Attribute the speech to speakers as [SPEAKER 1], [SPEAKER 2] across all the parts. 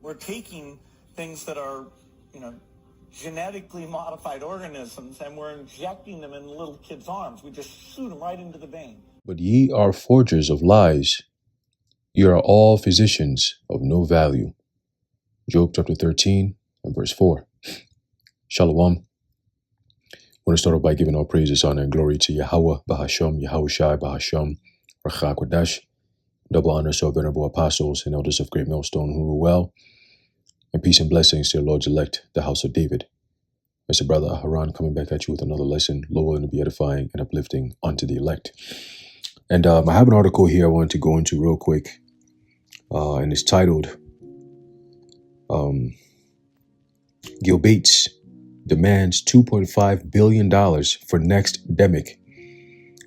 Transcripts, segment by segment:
[SPEAKER 1] We're taking things that are, genetically modified organisms, and we're injecting them in little kids' arms. We just shoot them right into the vein.
[SPEAKER 2] But ye are forgers of lies. Ye are all physicians of no value. Job chapter 13 and verse 4. Shalom. I want to start off by giving all praises, honor, and glory to Yahweh, Bahasham, Yahushai, Bahasham, Rachak Kodash. Double honor to our venerable apostles and elders of Great Millstone who rule well. And peace and blessings to your Lord's elect, the house of David. Mr. Brother Aharon coming back at you with another lesson, Lord, and to be edifying and uplifting unto the elect. And I have an article here I wanted to go into real quick. And it's titled, Gil Bates demands $2.5 billion for next demic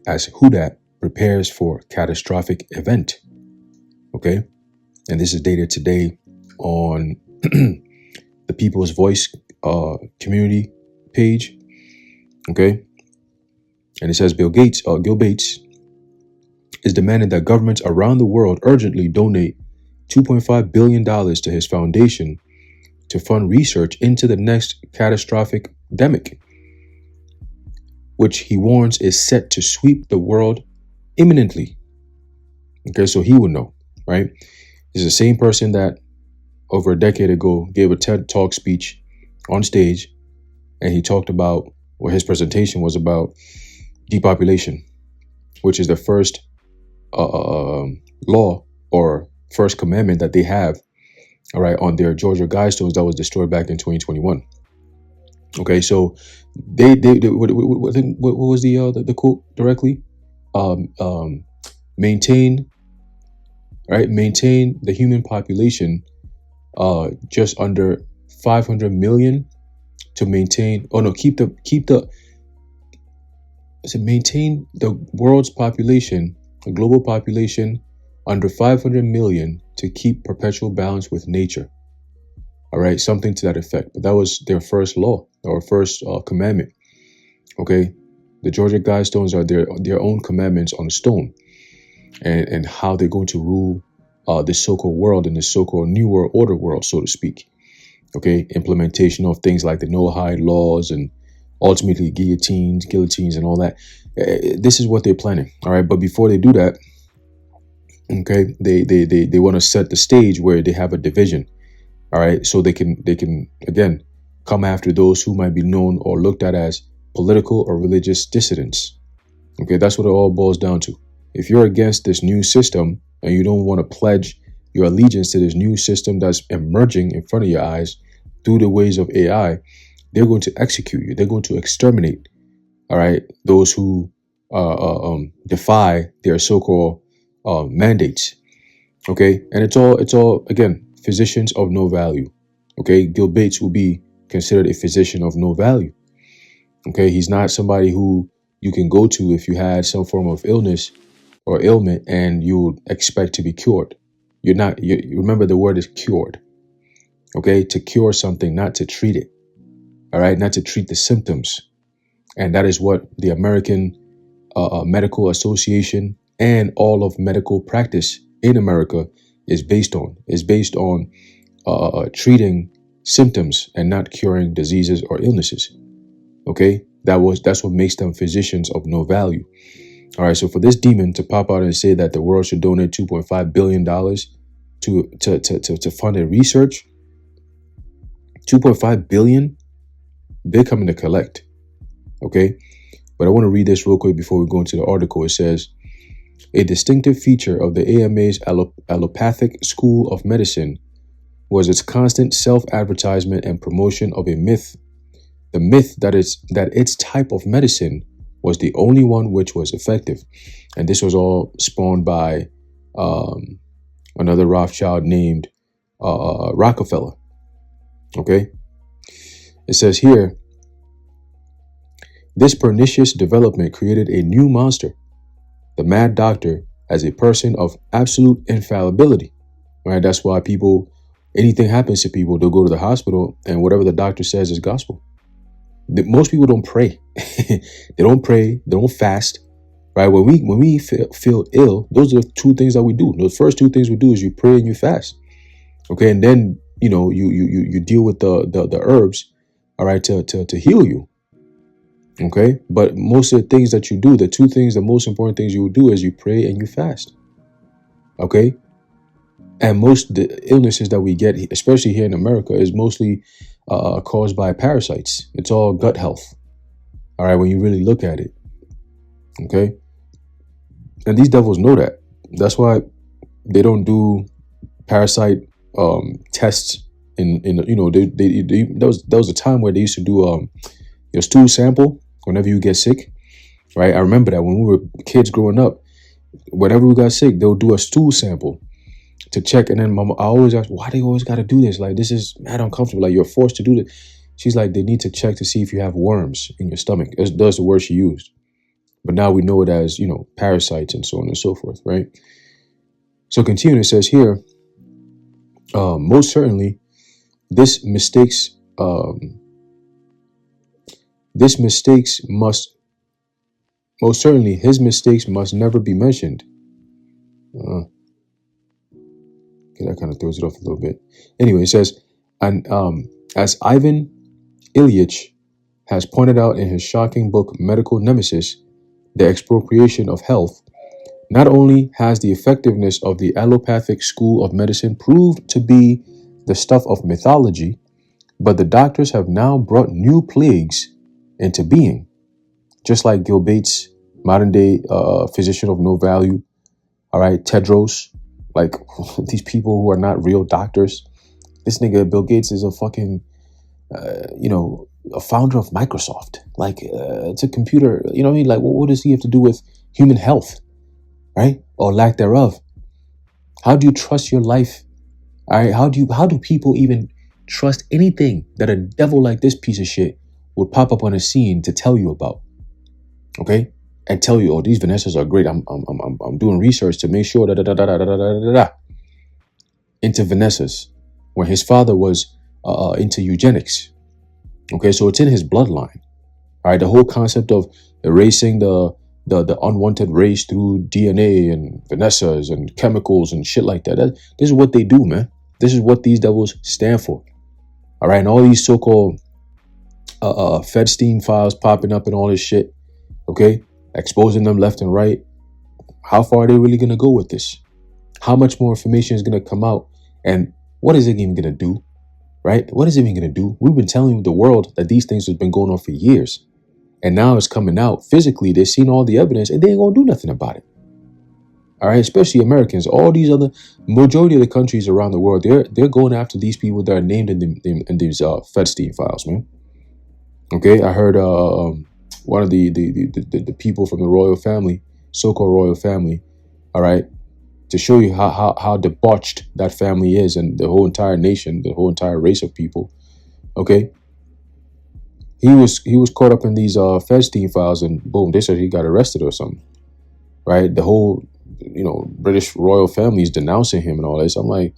[SPEAKER 2] as Hudat prepares for catastrophic event. Okay. And this is dated today on the People's Voice community page. Okay. And it says Gil Bates is demanding that governments around the world urgently donate $2.5 billion to his foundation to fund research into the next catastrophic demic, which he warns is set to sweep the world imminently. Okay, so he would know, right? This is the same person that over a decade ago gave a TED Talk speech on stage, and he talked about, or his presentation was about, depopulation, which is the first law or first commandment that they have, all right, on their Georgia Guidestones that was destroyed back in 2021. Okay, so they what was the quote directly? Maintain the human population just under 500 million to maintain. Oh no, maintain the world's population, the global population, under 500 million to keep perpetual balance with nature. All right, something to that effect. But that was their first law or first commandment. Okay, the Georgia Guidestones are their own commandments on stone, and how they're going to rule this so-called world and this so-called New World Order world, so to speak. Okay, implementation of things like the no-hide laws and ultimately guillotines and all that. This is what they're planning. All right, but before they do that, okay, they want to set the stage where they have a division. All right, so they can again come after those who might be known or looked at as political or religious dissidents. Okay, that's what it all boils down to. If you're against this new system and you don't want to pledge your allegiance to this new system that's emerging in front of your eyes through the ways of AI, they're going to execute you. They're going to exterminate, all right, those who defy their so-called mandates. Okay, and it's all again, physicians of no value. Okay, Gil Bates will be considered a physician of no value. Okay, he's not somebody who you can go to if you had some form of illness or ailment and you would expect to be cured. You remember the word is cured. Okay, to cure something, not to treat it. All right, not to treat the symptoms. And that is what the American Medical Association and all of medical practice in America is based on. Is based on treating symptoms and not curing diseases or illnesses. Okay, that's what makes them physicians of no value. All right, so for this demon to pop out and say that the world should donate $2.5 billion to fund a research, $2.5 billion, they're coming to collect. Okay, but I want to read this real quick before we go into the article. It says, a distinctive feature of the AMA's allopathic school of medicine was its constant self-advertisement and promotion of a myth. The myth that its type of medicine was the only one which was effective. And this was all spawned by another Rothschild named Rockefeller. Okay. It says here, this pernicious development created a new monster, the mad doctor, as a person of absolute infallibility. Right? That's why anything happens to people, they'll go to the hospital and whatever the doctor says is gospel. Most people don't pray. They don't pray. They don't fast. Right? When we feel ill, those are the two things that we do. The first two things we do is you pray and you fast. Okay, and then you deal with the herbs, all right, to heal you. Okay, but most of the things that you do, the most important things you will do is you pray and you fast. Okay, and most the illnesses that we get, especially here in America, is mostly caused by parasites. It's all gut health. All right, when you really look at it. Okay, and these devils know that. That's why they don't do parasite tests. There was a time where they used to do your stool sample whenever you get sick, right? I remember that when we were kids growing up, whenever we got sick, they'll do a stool sample to check. And then I always ask, why they always got to do this? Like, this is mad uncomfortable. Like, you're forced to do this. She's like, they need to check to see if you have worms in your stomach. That's the word she used. But now we know it as, parasites and so on and so forth, right? So continuing, it says here, most certainly, his mistakes must never be mentioned. That kind of throws it off a little bit. Anyway, it says, and as Ivan Ilyich has pointed out in his shocking book Medical Nemesis, The Expropriation of Health, not only has the effectiveness of the allopathic school of medicine proved to be the stuff of mythology, but the doctors have now brought new plagues into being. Just like Gil Bates, modern day physician of no value, all right, Tedros, like these people who are not real doctors. This nigga Bill Gates is a fucking, a founder of Microsoft. Like, it's a computer, you know what I mean? Like, what does he have to do with human health, right? Or lack thereof? How do you trust your life? All right, how do people even trust anything that a devil like this piece of shit would pop up on a scene to tell you about? Okay, and tell you, oh, these Vanessas are great. I'm doing research to make sure into Vanessas, when his father was into eugenics. Okay, so it's in his bloodline. All right, the whole concept of erasing the unwanted race through DNA and Vanessas and chemicals and shit like that. This is what they do, man. This is what these devils stand for. All right, and all these so-called Fedstein files popping up and all this shit. Okay, exposing them left and right. How far are they really gonna go with this? How much more information is gonna come out? And what is it even gonna do? Right? What is it even gonna do? We've been telling the world that these things have been going on for years. And now it's coming out physically. They've seen all the evidence and they ain't gonna do nothing about it. All right, especially Americans. All these other majority of the countries around the world, they're going after these people that are named in these Fedstein files, man. Okay, I heard one of the people from the royal family, so-called royal family, all right, to show you how debauched that family is and the whole entire nation, the whole entire race of people. Okay, he was caught up in these Fedstein files, and boom, they said he got arrested or something. Right, the whole British royal family is denouncing him and all this. I'm like,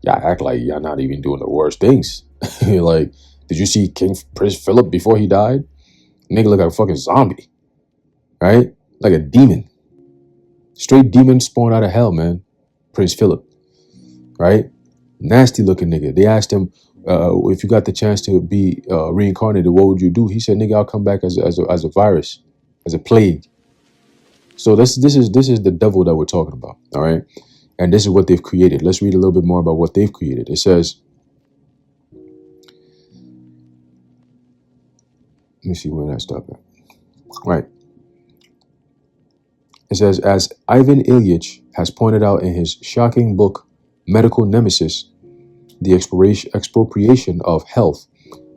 [SPEAKER 2] y'all act like y'all not even doing the worst things. Like, did you see Prince Philip before he died? Nigga look like a fucking zombie, right? Like a demon. Straight demon spawned out of hell, man. Prince Philip, right? Nasty looking nigga. They asked him, if you got the chance to be reincarnated, what would you do? He said, nigga, I'll come back as a virus, as a plague. So this is the devil that we're talking about, all right? And this is what they've created. Let's read a little bit more about what they've created. It says, let me see where I stop at. Right. It says, as Ivan Ilyich has pointed out in his shocking book, Medical Nemesis, The Expropriation of Health,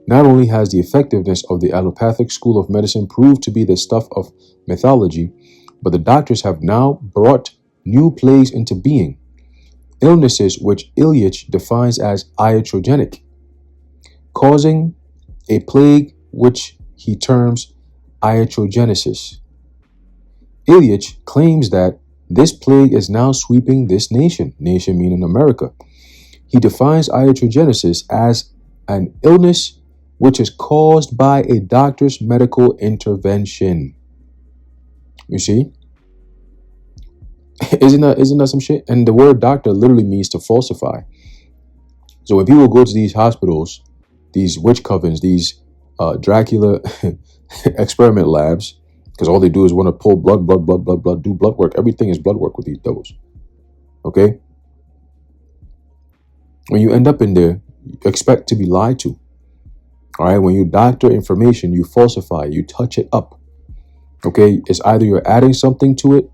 [SPEAKER 2] not only has the effectiveness of the allopathic school of medicine proved to be the stuff of mythology, but the doctors have now brought new plagues into being, illnesses which Ilyich defines as iatrogenic, causing a plague which he terms Iatrogenesis. Ilyich claims that this plague is now sweeping this nation meaning America. He defines iatrogenesis as an illness which is caused by a doctor's medical intervention. You see? Isn't that some shit? And the word doctor literally means to falsify. So when people go to these hospitals, these witch covens, these Dracula experiment labs, because all they do is want to pull blood, do blood work. Everything is blood work with these devils. Okay? When you end up in there, you expect to be lied to. All right? When you doctor information, you falsify, you touch it up. Okay? It's either you're adding something to it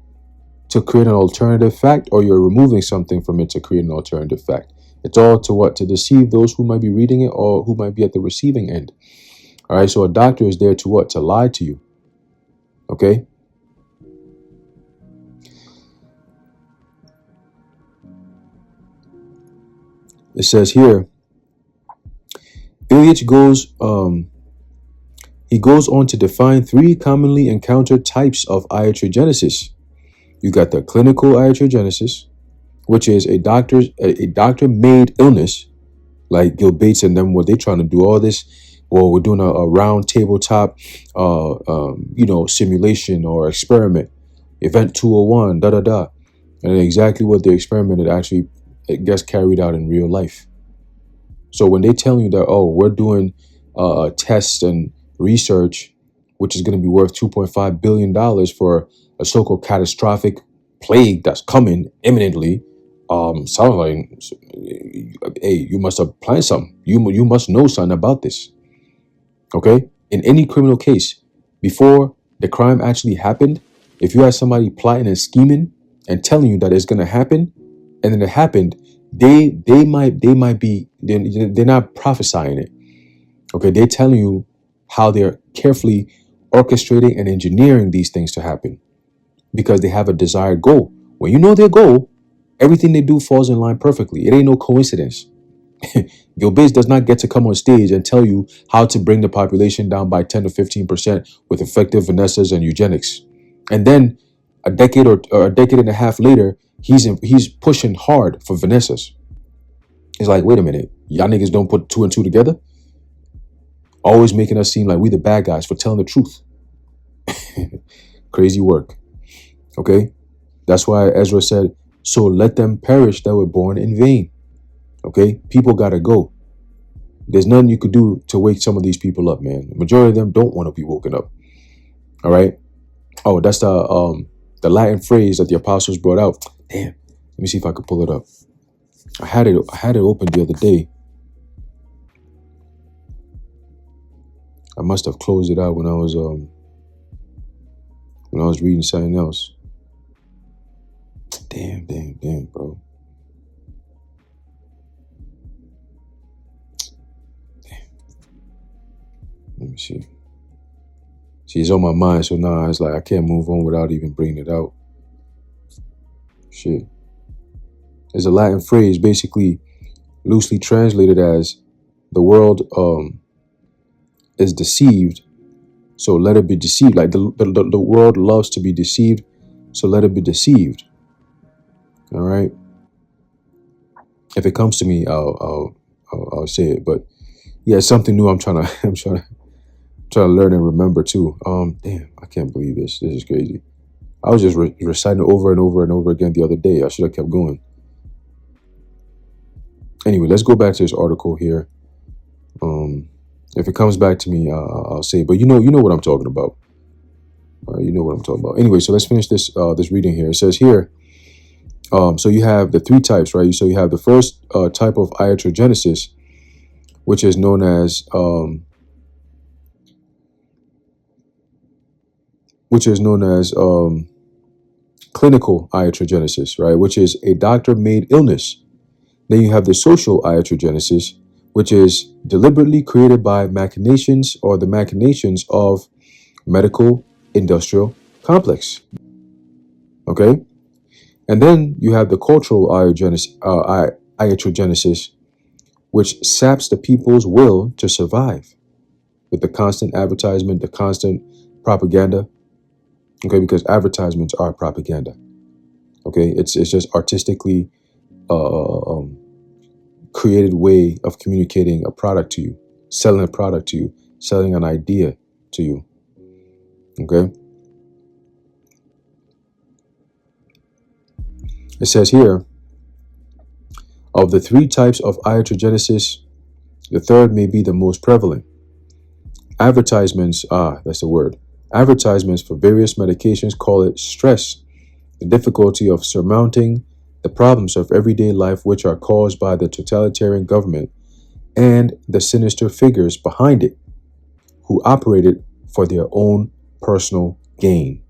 [SPEAKER 2] to create an alternative fact, or you're removing something from it to create an alternative fact. It's all to what? To deceive those who might be reading it or who might be at the receiving end. All right, so a doctor is there to what? To lie to you. Okay? It says here, Ilyich he goes on to define 3 commonly encountered types of iatrogenesis. You got the clinical iatrogenesis, which is a doctor-made illness, like Gil Bates and them, what they trying to do all this. Well, we're doing a round tabletop, simulation or experiment, event 201, and exactly what they experimented actually it gets carried out in real life. So when they tell you that, oh, we're doing tests and research, which is going to be worth $2.5 billion for a so-called catastrophic plague that's coming imminently, sounds like, hey, you must have planned something. You must know something about this. Okay? In any criminal case, before the crime actually happened, if you had somebody plotting and scheming and telling you that it's going to happen, and then it happened, they're not prophesying it. Okay? They're telling you how they're carefully orchestrating and engineering these things to happen because they have a desired goal. When you know their goal, everything they do falls in line perfectly. It ain't no coincidence. Gil Bates does not get to come on stage and tell you how to bring the population down by 10 to 15% with effective Vanessas and eugenics. And then a decade or a decade and a half later, he's pushing hard for Vanessas. It's like, wait a minute, y'all niggas don't put 2 and 2 together? Always making us seem like we the bad guys for telling the truth. Crazy work. Okay? That's why Ezra said, so let them perish that were born in vain. Okay? People gotta go. There's nothing you could do to wake some of these people up, man. The majority of them don't want to be woken up. All right? Oh, that's the Latin phrase that the apostles brought out. Damn. Let me see if I could pull it up. I had it open the other day. I must have closed it out when I was reading something else. Damn, bro. Damn. Let me see. See, it's on my mind, so now it's like I can't move on without even bringing it out. Shit. There's a Latin phrase, basically loosely translated as the world is deceived, so let it be deceived. Like the world loves to be deceived, so let it be deceived. All right. If it comes to me, I'll say it. But yeah, it's something new. I'm trying to learn and remember too. Damn, I can't believe this. This is crazy. I was just reciting it over and over and over again the other day. I should have kept going. Anyway, let's go back to this article here. If it comes back to me, I'll say. But you know what I'm talking about. You know what I'm talking about. Anyway, so let's finish this reading here. It says here. So you have the 3 types, right? So you have the first type of iatrogenesis, which is known as clinical iatrogenesis, right? Which is a doctor-made illness. Then you have the social iatrogenesis, which is deliberately created by machinations or the machinations of medical industrial complex. Okay? And then you have the cultural iatrogenesis, which saps the people's will to survive with the constant advertisement, the constant propaganda. Okay, because advertisements are propaganda. Okay, it's just artistically created way of communicating a product to you, selling a product to you, selling an idea to you. Okay. It says here, Of the three types of iatrogenesis, the third may be the most prevalent. Advertisements, that's the word. Advertisements for various medications call it stress, the difficulty of surmounting the problems of everyday life which are caused by the totalitarian government and the sinister figures behind it who operate it for their own personal gain.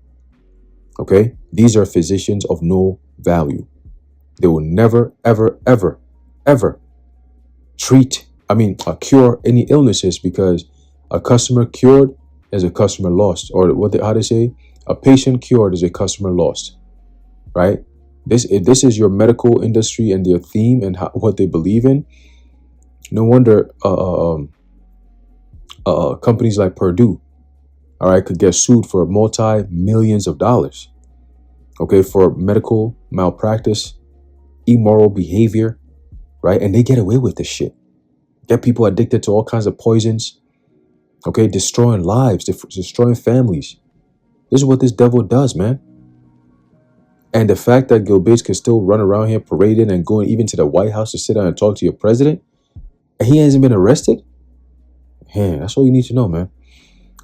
[SPEAKER 2] Okay? These are physicians of no value. They will never, ever, ever, ever cure any illnesses, because a customer cured is a customer lost. Or how they say? A patient cured is a customer lost. Right? This is your medical industry and their theme and what they believe in. No wonder companies like Purdue, all right, could get sued for multi-millions of dollars, okay, for medical malpractice, immoral behavior, right? And they get away with this shit. Get people addicted to all kinds of poisons, okay, destroying lives, destroying families. This is what this devil does, man. And the fact that Bill Gates can still run around here parading and going even to the White House to sit down and talk to your president, and he hasn't been arrested, man, that's all you need to know, man.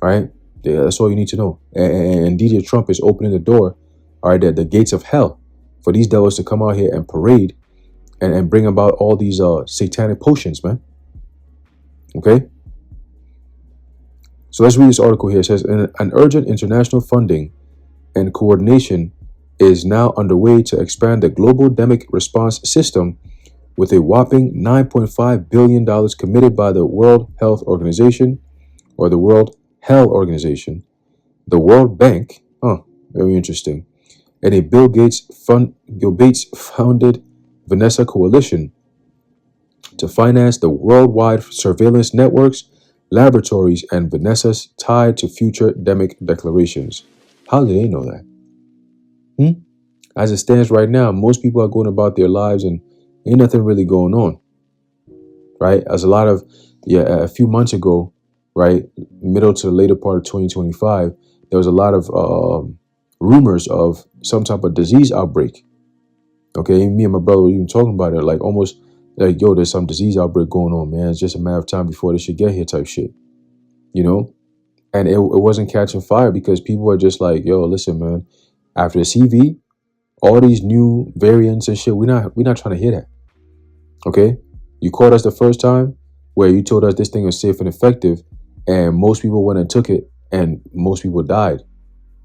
[SPEAKER 2] All right? Yeah, that's all you need to know. And DJ Trump is opening the door, all right, the gates of hell for these devils to come out here and parade and bring about all these satanic potions, man. Okay? So let's read this article here. It says, an urgent international funding and coordination is underway to expand the global pandemic response system, with a whopping $9.5 billion committed by the World Health Organization, or the World Health Organization, the World Bank, very interesting, and a Bill Gates founded Vanessa Coalition to finance the worldwide surveillance networks, laboratories, and Vanessa's tied to future pandemic declarations. How do they know that? As it stands right now, most people are going about their lives and ain't nothing really going on, right? As a few months ago, right, middle to the later part of 2025, there was a lot of rumors of some type of disease outbreak. Okay, me and my brother were even talking about it, like almost like, yo, there's some disease outbreak going on, man. It's just a matter of time before this should get here type shit, you know? And it wasn't catching fire because people are just like, yo, listen, man, after the CV, all these new variants and shit, we're not trying to hear that. Okay? You caught us the first time where you told us this thing was safe and effective, and most people went and took it, and most people died.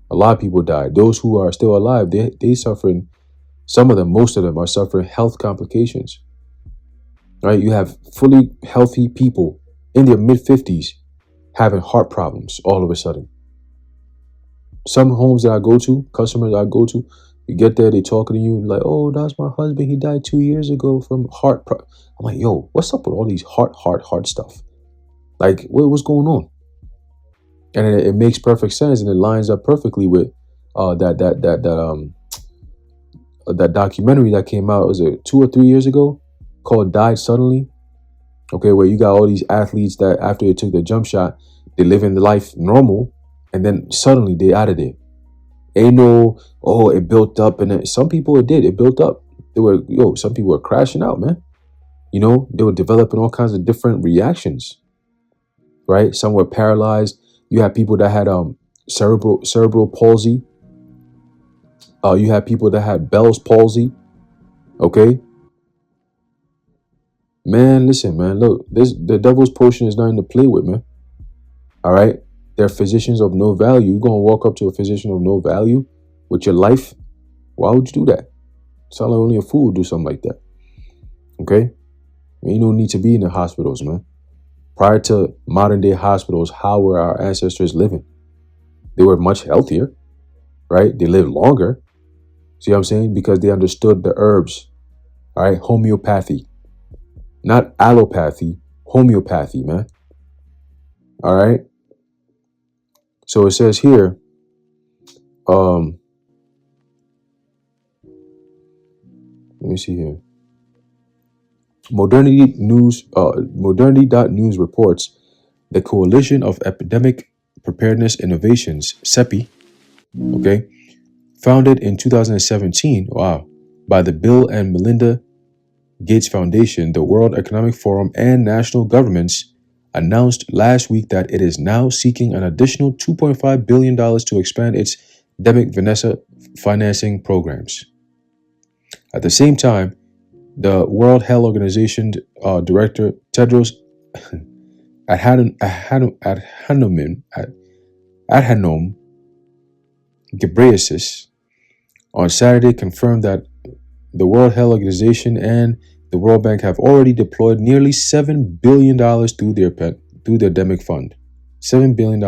[SPEAKER 2] A lot of people died. Those who are still alive, they suffering, most of them are suffering health complications. Right? You have fully healthy people in their mid-50s having heart problems all of a sudden. Some homes that I go to, customers that I go to, you get there, they talking to you like, oh, that's my husband. He died 2 years ago from heart problem. I'm like, yo, what's up with all these heart stuff? Like, what's going on? And it makes perfect sense, and it lines up perfectly with that documentary that came out, was it 2 or 3 years ago, called Died Suddenly? Okay, where you got all these athletes that after they took their jump shot, they live in the life normal, and then suddenly they out of there. Ain't no, oh, it built up, and then some people it did. It built up. Some people were crashing out, man. You know, they were developing all kinds of different reactions, right? Some were paralyzed. You had people that had cerebral palsy. You had people that had Bell's palsy. Okay. Man, listen, man. Look, the devil's potion is nothing to play with, man. All right. They're physicians of no value. You're gonna walk up to a physician of no value with your life? Why would you do that? It's not like only a fool would do something like that. Okay? Ain't no need to be in the hospitals, man. Prior to modern day hospitals, how were our ancestors living? They were much healthier, right? They lived longer. See what I'm saying? Because they understood the herbs, all right? Homeopathy, not allopathy, homeopathy, man. All right? So it says here, let me see here. Modernity.news reports the Coalition of Epidemic Preparedness Innovations, CEPI, okay, founded in 2017, by the Bill and Melinda Gates Foundation, the World Economic Forum, and national governments announced last week that it is now seeking an additional $2.5 billion to expand its endemic Vanessa financing programs. At the same time, the World Health Organization Director Tedros Adhanom Ghebreyesus on Saturday confirmed that the World Health Organization and the World Bank have already deployed nearly $7 billion through their endemic fund. $7 billion.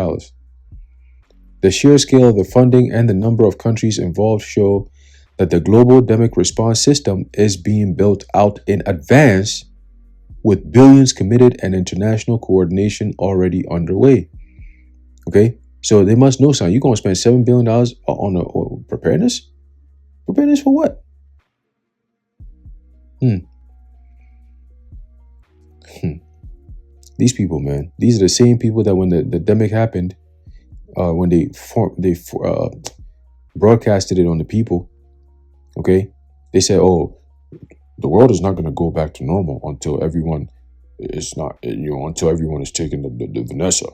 [SPEAKER 2] The sheer scale of the funding and the number of countries involved show that the global endemic response system is being built out in advance, with billions committed and international coordination already underway. Okay, so they must know something. You're going to spend $7 billion on preparedness? Preparedness for what? These people, man, these are the same people that when the pandemic happened, when they broadcasted it on the people, okay, they said, "Oh, the world is not going to go back to normal until everyone is not, until everyone is taking the Vanessa.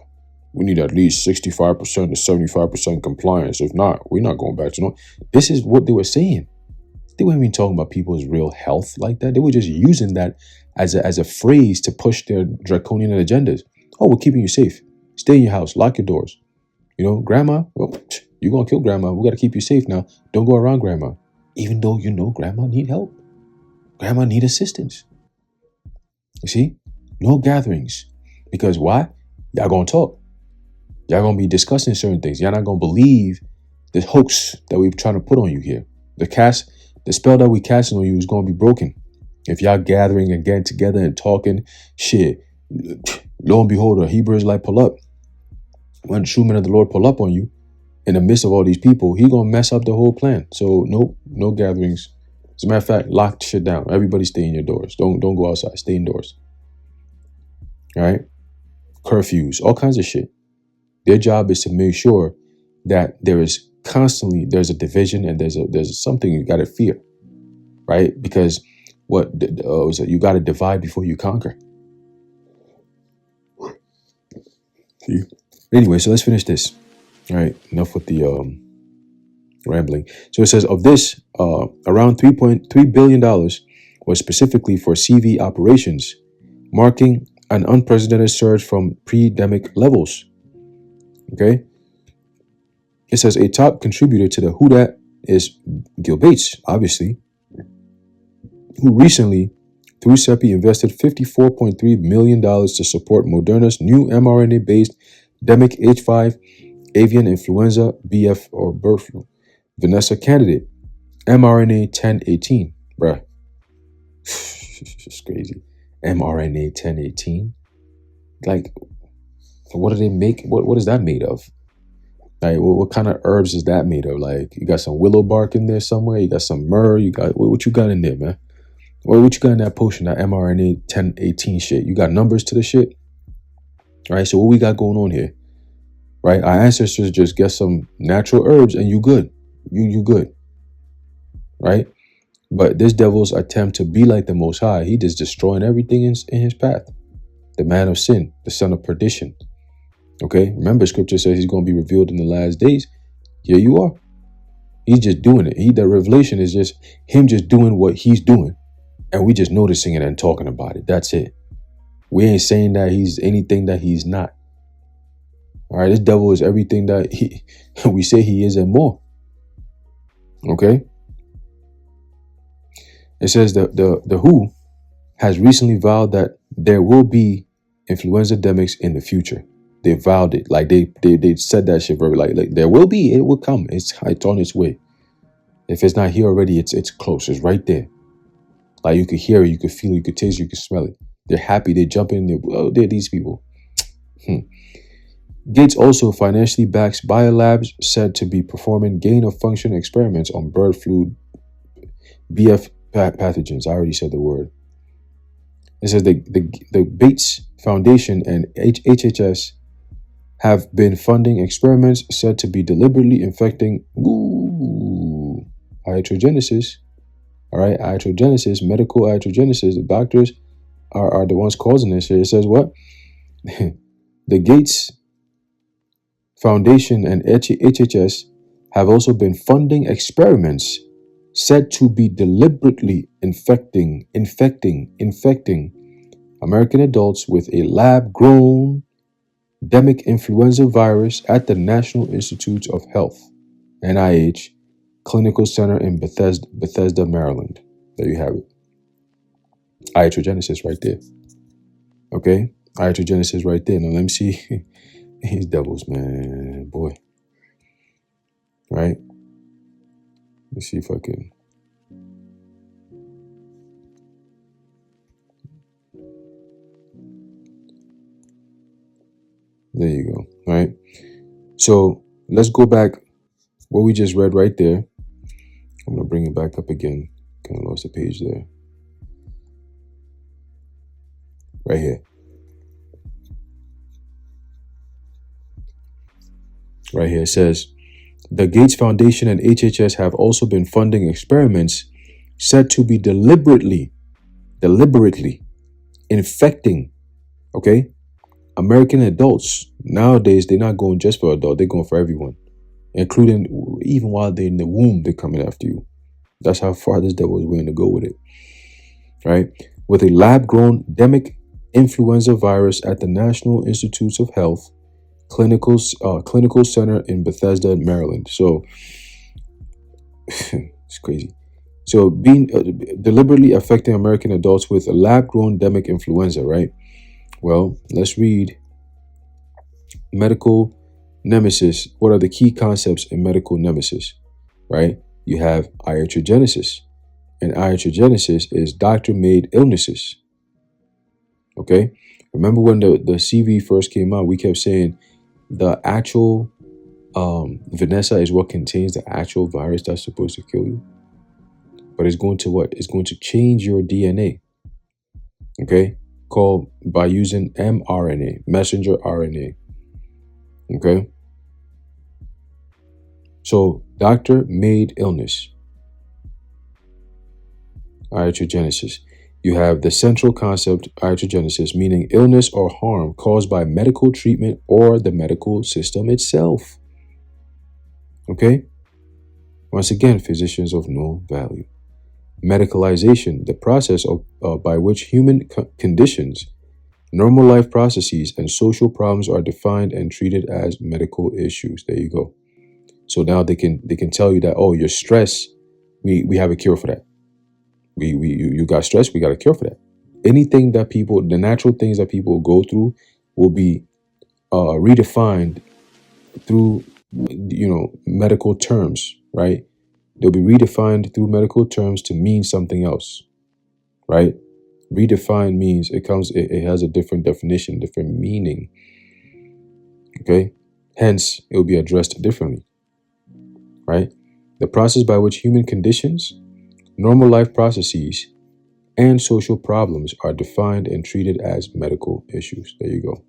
[SPEAKER 2] We need at least 65% to 75% compliance. If not, we're not going back to normal." This is what they were saying. They weren't even talking about people's real health like that. They were just using that as a phrase to push their draconian agendas. Oh, we're keeping you safe. Stay in your house. Lock your doors. Grandma, well, you're going to kill grandma. We got to keep you safe now. Don't go around grandma. Even though grandma need help. Grandma need assistance. You see? No gatherings. Because why? Y'all going to talk. Y'all going to be discussing certain things. Y'all not going to believe the hoax that we're trying to put on you here. The spell that we casting on you is going to be broken. If y'all gathering and getting together and talking, shit, lo and behold, a Hebrew Israelite pull up. When the true men of the Lord pull up on you, in the midst of all these people, he going to mess up the whole plan. So nope, no gatherings. As a matter of fact, lock shit down. Everybody stay in your doors. Don't go outside. Stay indoors. All right? Curfews, all kinds of shit. Their job is to make sure that there's a division and there's something you got to fear, right? Because you got to divide before you conquer. See? Anyway, so let's finish this. All right, enough with the rambling. So it says of this, around $3.3 billion was specifically for CV operations, marking an unprecedented surge from pre-pandemic levels. Okay. It says a top contributor to the Who Dat is Gil Bates, obviously, who recently, through CEPI, invested $54.3 million to support Moderna's new mRNA-based endemic H5 avian influenza BF or bird flu Vanessa candidate, mRNA 1018. Bruh. It's crazy. mRNA 1018. Like, what do they make? What is that made of? Like, what kind of herbs is that made of? Like, you got some willow bark in there somewhere. You got some myrrh. You got what you got in there, man? What you got in that potion? That mRNA 1018 shit. You got numbers to the shit. All right. So what we got going on here? Right. Our ancestors just get some natural herbs and you good. You good. Right. But this devil's attempt to be like the Most High, he just destroying everything in his path. The man of sin, the son of perdition. Okay, remember scripture says he's going to be revealed in the last days. Here you are. He's just doing it. The revelation is just him just doing what he's doing. And we just noticing it and talking about it. That's it. We ain't saying that he's anything that he's not. All right, this devil is everything that we say he is and more. Okay. It says that the WHO has recently vowed that there will be influenza endemics in the future. They vowed it. Like they said that shit very like there will be, it will come. It's on its way. If it's not here already, it's close. It's right there. Like you could hear it, you could feel it, you could taste it, you could smell it. They're happy. They jump in there. Oh, they're these people. Gates also financially backs biolabs said to be performing gain-of-function experiments on bird flu BF pathogens. I already said the word. It says the Bates Foundation and HHS have been funding experiments said to be deliberately infecting Iatrogenesis. All right, iatrogenesis, medical iatrogenesis. The doctors are the ones causing this here. It says what? The Gates Foundation and HHS have also been funding experiments said to be deliberately infecting American adults with a lab-grown endemic influenza virus at the National Institutes of Health, NIH, Clinical Center in Bethesda, Maryland. There you have it. Iatrogenesis right there. Okay? Iatrogenesis right there. Now let me see. These devils, man. Boy. Right? Let's see if I can. There you go. All right. So let's go back. What we just read right there. I'm going to bring it back up again. Kind of lost the page there. Right here. Right here. It says, the Gates Foundation and HHS have also been funding experiments said to be deliberately infecting, okay, American adults. Nowadays, they're not going just for adults. They're going for everyone, including even while they're in the womb, they're coming after you. That's how far this devil is willing to go with it, right? With a lab-grown endemic influenza virus at the National Institutes of Health, Clinical Center in Bethesda, Maryland. So it's crazy. So being deliberately affecting American adults with a lab-grown endemic influenza, right? Well, let's read medical nemesis. What are the key concepts in medical nemesis, right? You have iatrogenesis, and iatrogenesis is doctor-made illnesses. Okay, remember when the CV first came out, we kept saying the actual Vanessa is what contains the actual virus that's supposed to kill you. But it's going to what? It's going to change your DNA. Okay? Called by using mRNA, messenger RNA. Okay? So, doctor-made illness. Iatrogenesis. You have the central concept, iatrogenesis, meaning illness or harm caused by medical treatment or the medical system itself. Okay? Once again, physicians of no value. Medicalization, the process by which human conditions, normal life processes, and social problems are defined and treated as medical issues. There you go. So now they can tell you that, oh, your stress, we have a cure for that. You got stress, we got a cure for that. Anything that the natural things that people go through will be redefined through, medical terms, right? They'll be redefined through medical terms to mean something else, right? Redefined means it has a different definition, different meaning. Okay? Hence, it will be addressed differently, right? The process by which human conditions, normal life processes, and social problems are defined and treated as medical issues. There you go.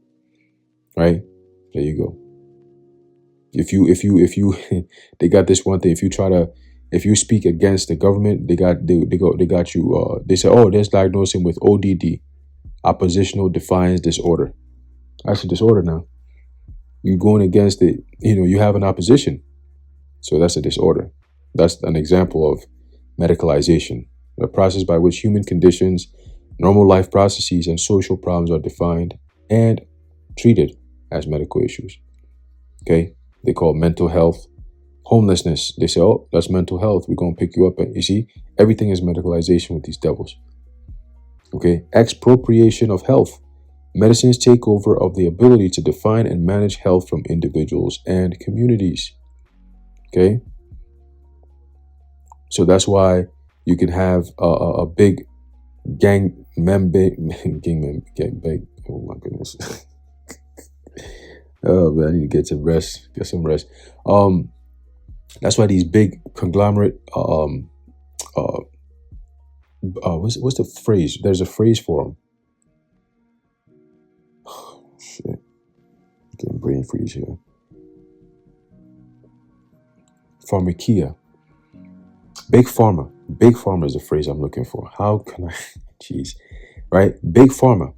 [SPEAKER 2] Right? There you go. If you they got this one thing. If you speak against the government, they got you. They say, oh, let's diagnose him with ODD, oppositional defiance disorder. That's a disorder now. You're going against it. You have an opposition, so that's a disorder. That's an example of medicalization, the process by which human conditions, normal life processes, and social problems are defined and treated as medical issues. Okay, they call mental health. Homelessness, they say, oh, that's mental health. We're going to pick you up. And you see, everything is medicalization with these devils. Okay. Expropriation of health. Medicine's takeover of the ability to define and manage health from individuals and communities. Okay. So that's why you can have a big gang member. Oh my goodness. Oh man, I need to get some rest. That's why these big conglomerate, what's the phrase? There's a phrase for them. Oh, shit. Getting brain freeze here. Pharmacia. Big pharma. Big pharma is the phrase I'm looking for. How can I? Jeez, right? Big pharma.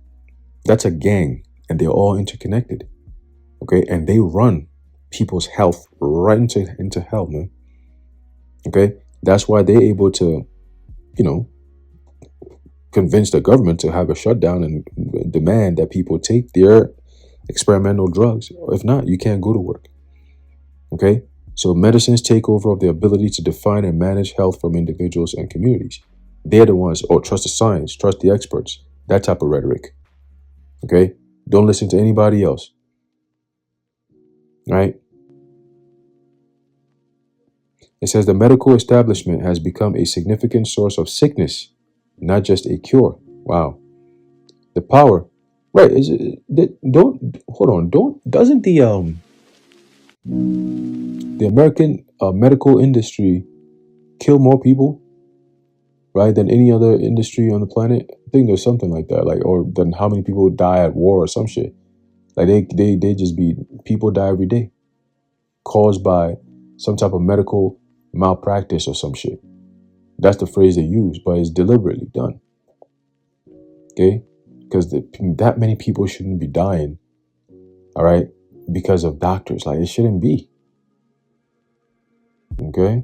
[SPEAKER 2] That's a gang, and they're all interconnected. Okay, and they run people's health right into hell, man. Okay, that's why they're able to, convince the government to have a shutdown and demand that people take their experimental drugs. If not, you can't go to work. Okay, so medicines take over of the ability to define and manage health from individuals and communities. They're the ones, trust the science, trust the experts, that type of rhetoric. Okay, don't listen to anybody else. Right? It says the medical establishment has become a significant source of sickness, not just a cure. Wow. The power, right? Doesn't the American medical industry kill more people, right, than any other industry on the planet? I think there's something like that, or than how many people die at war or some shit. Like they just people die every day, caused by some type of medical malpractice or some shit. That's the phrase they use, but it's deliberately done. Okay, because that many people shouldn't be dying. All right, because of doctors. Like, it shouldn't be. Okay.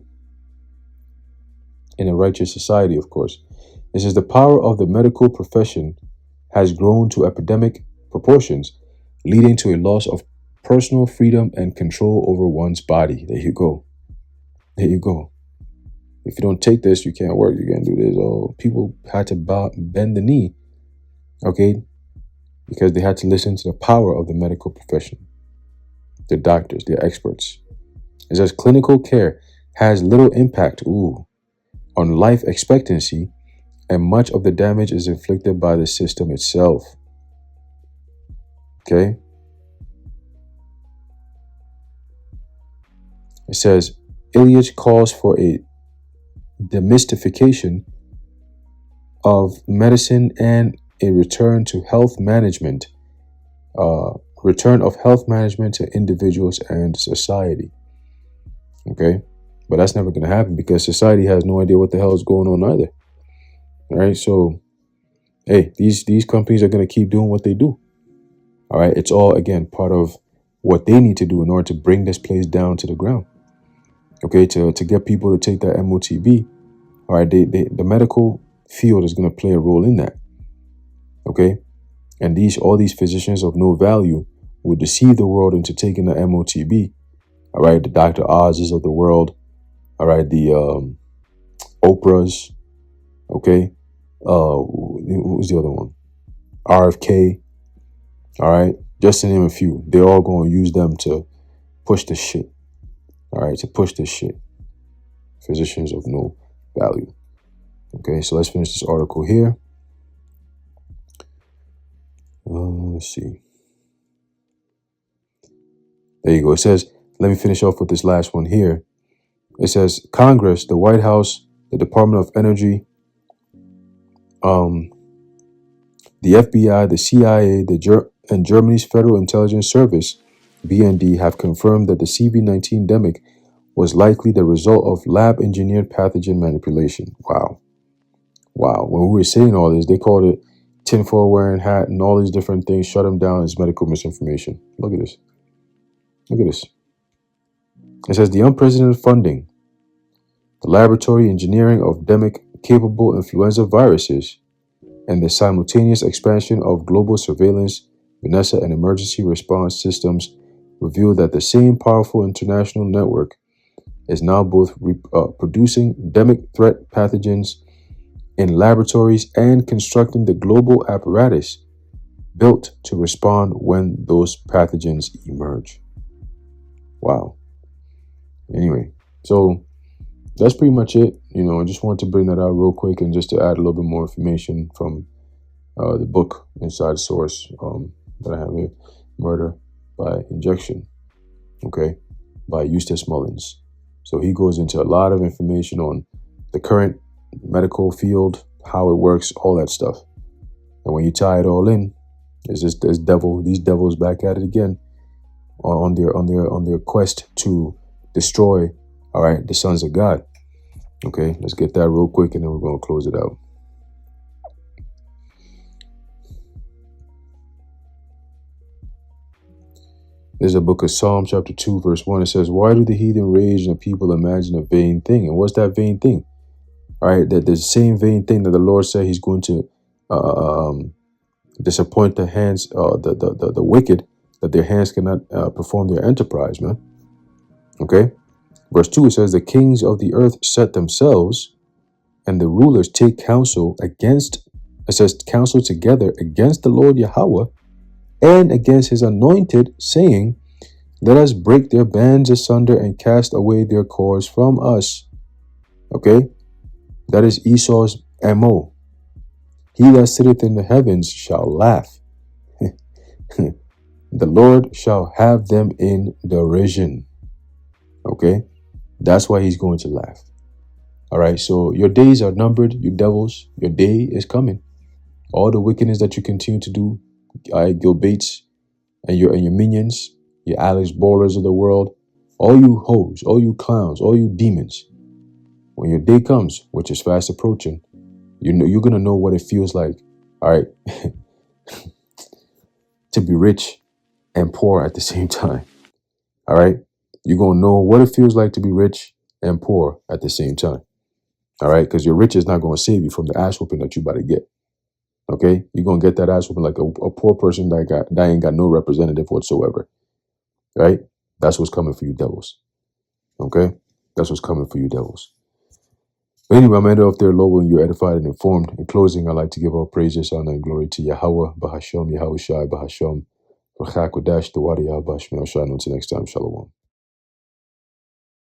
[SPEAKER 2] In a righteous society, of course. It says the power of the medical profession has grown to epidemic proportions, leading to a loss of personal freedom and control over one's body. There you go. There you go. If you don't take this, you can't work. You can't do this. Oh, people had to bend the knee, okay, because they had to listen to the power of the medical profession, the doctors, the experts. It says clinical care has little impact, on life expectancy, and much of the damage is inflicted by the system itself. Okay? It says, Ilyich calls for a demystification of medicine and a return to health management, return of health management to individuals and society. Okay? But that's never going to happen because society has no idea what the hell is going on either. All right? So, hey, these companies are going to keep doing what they do. All right? It's all, again, part of what they need to do in order to bring this place down to the ground. Okay? To get people to take that MOTB. All right? The medical field is going to play a role in that. Okay? And all these physicians of no value will deceive the world into taking the MOTB. All right? The Dr. Oz's of the world. All right, the Oprahs, okay? Who's the other one? RFK, all right? Just to name a few. They're all going to use them to push this shit, all right? To push this shit. Physicians of no value. Okay, so let's finish this article here. Let's see. There you go. It says, let me finish off with this last one here. It says Congress, the White House, the Department of Energy, the FBI, the CIA, and Germany's Federal Intelligence Service, BND, have confirmed that the CV-19 demic was likely the result of lab-engineered pathogen manipulation. Wow. When we were saying all this, they called it tinfoil wearing hat and all these different things, shut them down as medical misinformation. Look at this. It says the unprecedented funding, the laboratory engineering of demic-capable influenza viruses, and the simultaneous expansion of global surveillance, Vanessa, and emergency response systems reveal that the same powerful international network is now both producing demic threat pathogens in laboratories and constructing the global apparatus built to respond when those pathogens emerge. Wow. Anyway, so that's pretty much it. I just wanted to bring that out real quick and just to add a little bit more information from the book Inside Source that I have here, Murder by Injection, okay, by Eustace Mullins. So he goes into a lot of information on the current medical field, how it works, all that stuff. And when you tie it all in, these devils back at it again on their quest to destroy, all right, the sons of God. Okay, let's get that real quick and then we're going to close it out. There's a book of Psalm chapter 2 verse 1. It says, why do the heathen rage and the people imagine a vain thing? And what's that vain thing? All right, that the same vain thing that the Lord said he's going to disappoint the hands, the wicked, that their hands cannot perform their enterprise, man. Okay. Verse 2, it says, the kings of the earth set themselves and the rulers take counsel against, it says, counsel together against the Lord Yahweh and against his anointed, saying, let us break their bands asunder and cast away their cords from us. Okay. That is Esau's MO. He that sitteth in the heavens shall laugh. The Lord shall have them in derision. Okay. That's why he's going to laugh. All right. So your days are numbered, you devils. Your day is coming. All the wickedness that you continue to do, Gil Bates and your minions, your Alex Ballers of the world, all you hoes, all you clowns, all you demons. When your day comes, which is fast approaching, you're gonna know what it feels like. All right, to be rich and poor at the same time. All right, you're gonna know what it feels like to be rich and poor at the same time. All right, because your rich is not gonna save you from the ass whooping that you about to get. Okay, you're gonna get that ass whooping like a poor person that ain't got no representative whatsoever. Right? That's what's coming for you, devils. Okay, that's what's coming for you, devils. But anyway, I'm ended off there, low, when you're edified and informed. In closing, I'd like to give all praises, honor, and glory to Yahweh, Bahasham, Yahweh Shai, Bahasham, Rachakodash, the Wadi Yahweh, Shai. Until next time, Shalom.